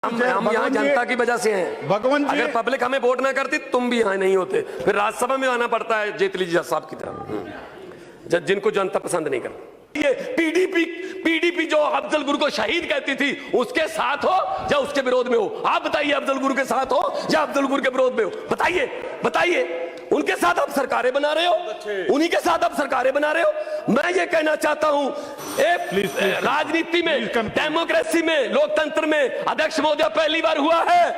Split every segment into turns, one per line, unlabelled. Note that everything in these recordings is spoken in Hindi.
हम यहाँ जनता की वजह से हैं।
भगवान जी,
अगर पब्लिक हमें वोट ना करती तुम भी यहाँ नहीं होते, फिर राज्यसभा में आना पड़ता है जेटली जी साहब की तरह, जिनको जनता पसंद नहीं करती। ये पीडीपी जो अफजल गुरु को शहीद कहती थी, उसके साथ हो या उसके विरोध में हो? आप बताइए, अफजल गुरु के साथ हो या अफजल गुरु के विरोध में हो? बताइए। उनके साथ आप सरकारें बना रहे हो, उन्हीं के साथ आप सरकारें बना रहे हो। मैं ये कहना चाहता हूं, राजनीति में, डेमोक्रेसी में, लोकतंत्र में अध्यक्ष महोदय पहली बार हुआ है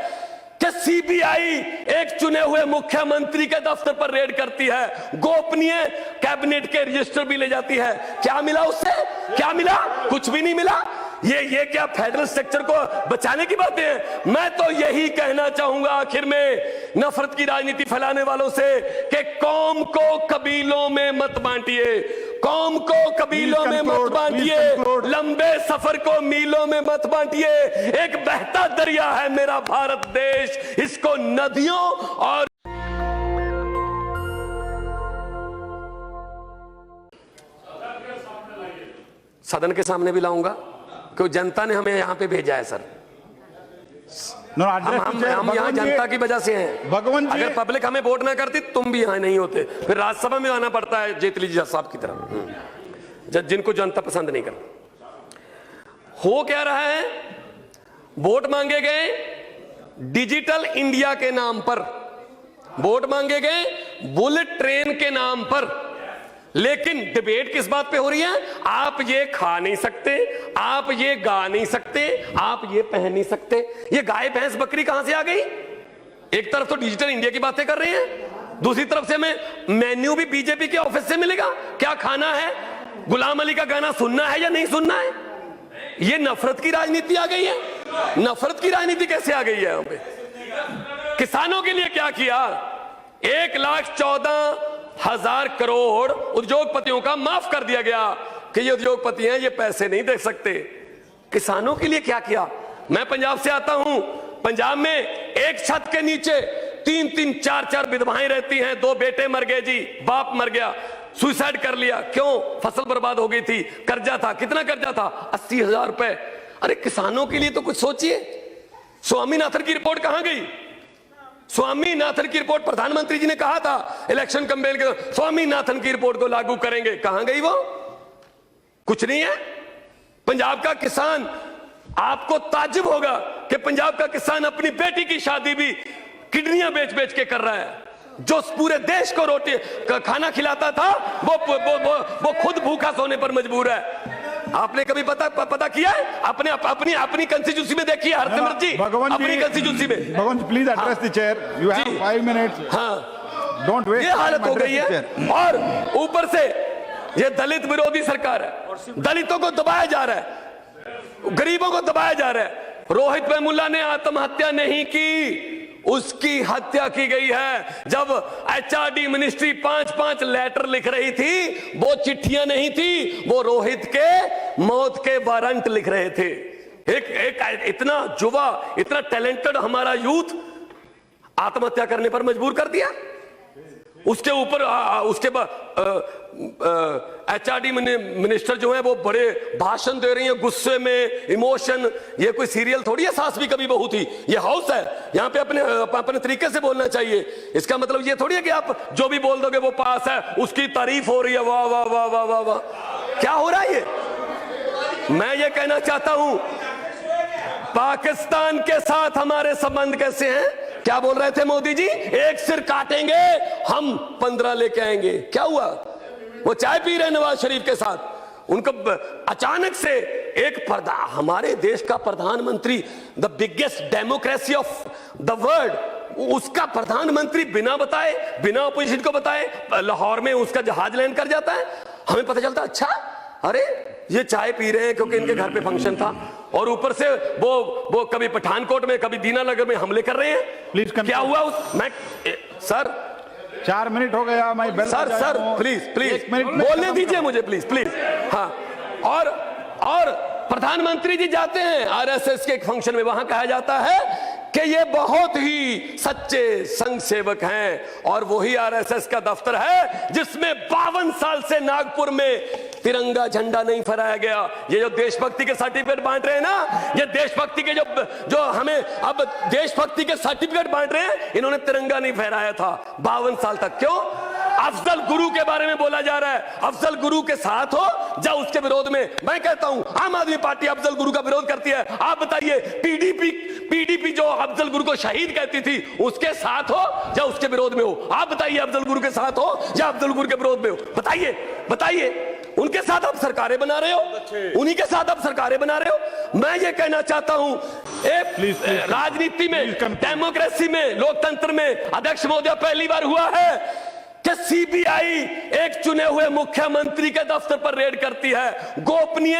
कि सीबीआई एक चुने हुए मुख्यमंत्री के दफ्तर पर रेड करती है, गोपनीय कैबिनेट के रजिस्टर भी ले जाती है। क्या मिला उससे? क्या मिला? कुछ भी नहीं मिला। ये क्या फेडरल स्ट्रक्चर को बचाने की बातें हैं? मैं तो यही कहना चाहूंगा आखिर में नफरत की राजनीति फैलाने वालों से कि कौम को कबीलों में मत बांटिए, कौम को कबीलों में मत बांटिए, लंबे सफर को मीलों में मत बांटिए। एक बहता दरिया है मेरा भारत देश, इसको नदियों और सदन के सामने भी लाऊंगा, क्योंकि जनता ने हमें यहां पे भेजा है सर। हम यहाँ जनता की वजह से हैं।
भगवान जी,
अगर पब्लिक हमें वोट ना करती तुम भी यहाँ नहीं होते, फिर राज्यसभा में आना पड़ता है जेटली जी साहब की तरह, जिनको जनता पसंद नहीं करती। हो क्या रहा है? वोट मांगे गए डिजिटल इंडिया के नाम पर, वोट मांगे गए बुलेट ट्रेन के नाम पर, लेकिन डिबेट किस बात पे हो रही है? आप ये खा नहीं सकते, आप ये गा नहीं सकते, आप ये पहन नहीं सकते। ये गाय भैंस बकरी कहां से आ गई? एक तरफ तो डिजिटल इंडिया की बातें कर रहे हैं, दूसरी तरफ से हमें मेन्यू भी बीजेपी के ऑफिस से मिलेगा। क्या खाना है? गुलाम अली का गाना सुनना है या नहीं सुनना है? ये नफरत की राजनीति आ गई है। नफरत की राजनीति कैसे आ गई है यहां पे? किसानों के लिए क्या किया? 1,14,000 करोड़ उद्योगपतियों का माफ कर दिया गया कि ये उद्योगपति हैं, ये पैसे नहीं दे सकते। किसानों के लिए क्या किया? मैं पंजाब से आता हूं। पंजाब में एक छत के नीचे 3-3, 4-4 विधवाएं रहती हैं। 2 बेटे मर गए जी, बाप मर गया, सुसाइड कर लिया। क्यों? फसल बर्बाद हो गई थी, कर्जा था। कितना कर्जा था? 80,000 रुपए। अरे किसानों के लिए तो कुछ सोचिए। स्वामीनाथन की रिपोर्ट कहां गई? स्वामीनाथन की रिपोर्ट प्रधानमंत्री जी ने कहा था इलेक्शन कैंपेन के, स्वामीनाथन की रिपोर्ट को लागू करेंगे। कहां गई वो? कुछ नहीं है। पंजाब का किसान, आपको ताज्जुब होगा कि पंजाब का किसान अपनी बेटी की शादी भी किडनियां बेच बेच के कर रहा है। जो पूरे देश को रोटी खाना खिलाता था वो खुद भूखा सोने पर मजबूर है। आपने कभी पता किया है? अपनी कंस्टिट्यूंसी में देखिए हरसिमरत जी, अपनी कंस्टिट्यूंसी में।
Bhagwan ji, please address the chair, you have 5 minutes.
हाँ,
डोंट वेस्ट।
ये हालत हो गई है। और ऊपर से ये दलित विरोधी सरकार है, दलितों को दबाया जा रहा है, गरीबों को दबाया जा रहा है। रोहित वेमुला ने आत्महत्या नहीं की, उसकी हत्या की गई है। जब एचआरडी मिनिस्ट्री 5-5 लेटर लिख रही थी, वो चिट्ठियां नहीं थी, वो रोहित के मौत के वारंट लिख रहे थे। एक इतना युवा, इतना टैलेंटेड हमारा यूथ आत्महत्या करने पर मजबूर कर दिया। उसके ऊपर उसके बाद एचआरडी मिनिस्टर जो है वो बड़े भाषण दे रही हैं, गुस्से में, इमोशन। ये कोई सीरियल थोड़ी है सास भी कभी बहू थी, ये हाउस है। यहाँ पे अपने तरीके से बोलना चाहिए। इसका मतलब ये थोड़ी है कि आप जो भी बोल दोगे वो पास है, उसकी तारीफ हो रही है, वाह वाह वाह वाह वाह वाह। क्या हो रहा है ये? मैं ये कहना चाहता हूं, पाकिस्तान के साथ हमारे संबंध कैसे हैं? क्या बोल रहे थे मोदी जी? एक सिर काटेंगे हम 15 लेके आएंगे। क्या हुआ? वो चाय पी रहे नवाज शरीफ के साथ, उनको अचानक से हमारे देश का प्रधानमंत्री, the biggest democracy of the world, उसका प्रधानमंत्री बिना बताए, बिना अपोजिशन को बताए लाहौर में उसका जहाज लैंड कर जाता है। हमें पता चलता, अच्छा अरे ये चाय पी रहे हैं क्योंकि इनके घर पे फंक्शन था, और ऊपर से वो कभी पठानकोट में, कभी दीनानगर में हमले कर रहे हैं। प्लीज क्या हुआ? सर
4 मिनट हो गया। मैं
सर प्लीज बोलने दीजिए मुझे, प्लीज। हाँ, और प्रधानमंत्री जी जाते हैं आरएसएस के एक फंक्शन में, वहां कहा जाता है कि ये बहुत ही सच्चे संघ सेवक हैं, और वही आरएसएस का दफ्तर है जिसमें 52 साल से नागपुर में तिरंगा झंडा नहीं फहराया गया। ये जो देशभक्ति के सर्टिफिकेट बांट रहे हैं ना, ये देशभक्ति के जो हमें अब देशभक्ति के सर्टिफिकेट बांट रहे हैं, इन्होंने तिरंगा नहीं फहराया था 52 साल तक। क्यों? अफजल गुरु के बारे में बोला जा रहा है। अफजल गुरु के साथ हो या उसके विरोध में? मैं कहता हूं आम आदमी पार्टी अफजल गुरु का विरोध करती है। आप बताइए, पीडीपी जो अफजल गुरु को शहीद कहती थी, उसके साथ हो या उसके विरोध में हो? आप बताइए, अफजल गुरु के साथ हो या अफजल गुरु के विरोध में हो? बताइए। उनके साथ आप सरकारें बना रहे हो, उन्हीं के साथ आप सरकारें बना रहे हो। मैं ये कहना चाहता हूं, राजनीति में, डेमोक्रेसी में, लोकतंत्र में अध्यक्ष महोदय पहली बार हुआ है कि सीबीआई एक चुने हुए मुख्यमंत्री के दफ्तर पर रेड करती है, गोपनीय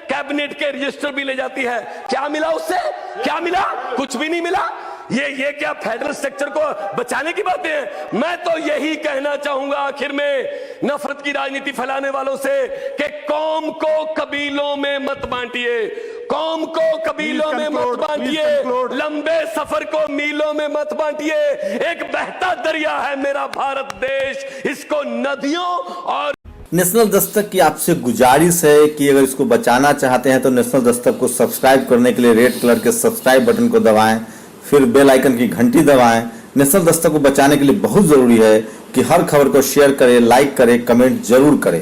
कैबिनेट के रजिस्टर भी ले जाती है। क्या मिला उससे? क्या मिला? कुछ भी नहीं मिला। ये क्या फेडरल स्ट्रक्चर को बचाने की बातें हैं? मैं तो यही कहना चाहूंगा आखिर में नफरत की राजनीति फैलाने वालों से कि कौम को कबीलों में मत बांटिए, कौम को कबीलों में मत बांटिए, लंबे सफर को मीलों में मत बांटिए। एक बहता दरिया है मेरा भारत देश, इसको नदियों और
नेशनल दस्तक की आपसे गुजारिश है कि अगर इसको बचाना चाहते हैं तो नेशनल दस्तक को सब्सक्राइब करने के लिए रेड कलर के सब्सक्राइब बटन को दबाएं, फिर बेल आइकन की घंटी दबाएं। नेशनल दस्तक को बचाने के लिए बहुत जरूरी है कि हर खबर को शेयर करें, लाइक करें, कमेंट जरूर करें।